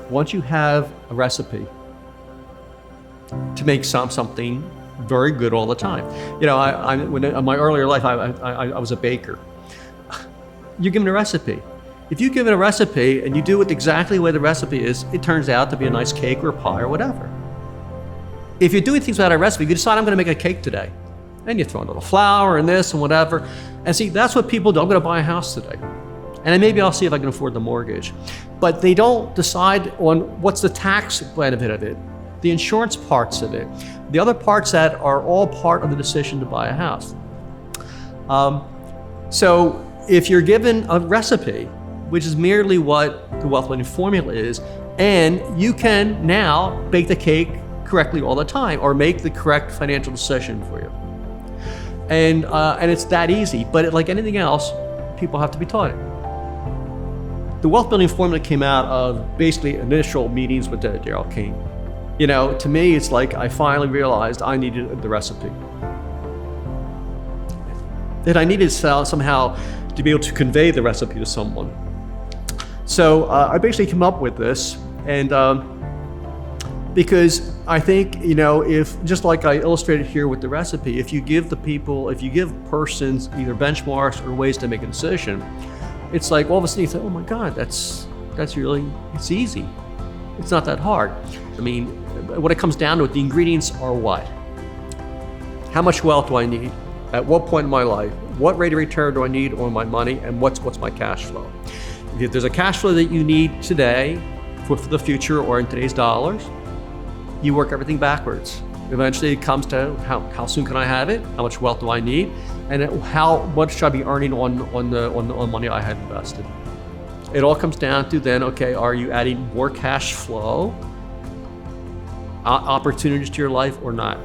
once you have a recipe to make something very good all the time. You know, in my earlier life, I was a baker. You're given a recipe. If you give it a recipe and you do it exactly the way the recipe is, it turns out to be a nice cake or a pie or whatever. If you're doing things without a recipe, you decide I'm going to make a cake today. And you throw in a little flour and this and whatever. And see, that's what people do. I'm going to buy a house today. And then maybe I'll see if I can afford the mortgage. But they don't decide on what's the tax benefit of it, the insurance parts of it, the other parts that are all part of the decision to buy a house. So if you're given a recipe, which is merely what the wealth building formula is, and you can now bake the cake correctly all the time or make the correct financial decision for you. And it's that easy, but like anything else, people have to be taught it. The wealth building formula came out of basically initial meetings with Daryl King. You know, to me, it's like I finally realized I needed the recipe. That I needed somehow to be able to convey the recipe to someone. So I basically came up with this, and because I think, you know, if, just like I illustrated here with the recipe, if you give persons either benchmarks or ways to make a decision, it's like all of a sudden you think, oh my God, that's really, it's easy. It's not that hard. I mean, what it comes down to, the ingredients are what? How much wealth do I need? At what point in my life? What rate of return do I need on my money? And what's my cash flow? If there's a cash flow that you need today for the future or in today's dollars, you work everything backwards. Eventually it comes to how soon can I have it? How much wealth do I need? And how much should I be earning on money I had invested? It all comes down to then, okay, are you adding more cash flow opportunities to your life or not?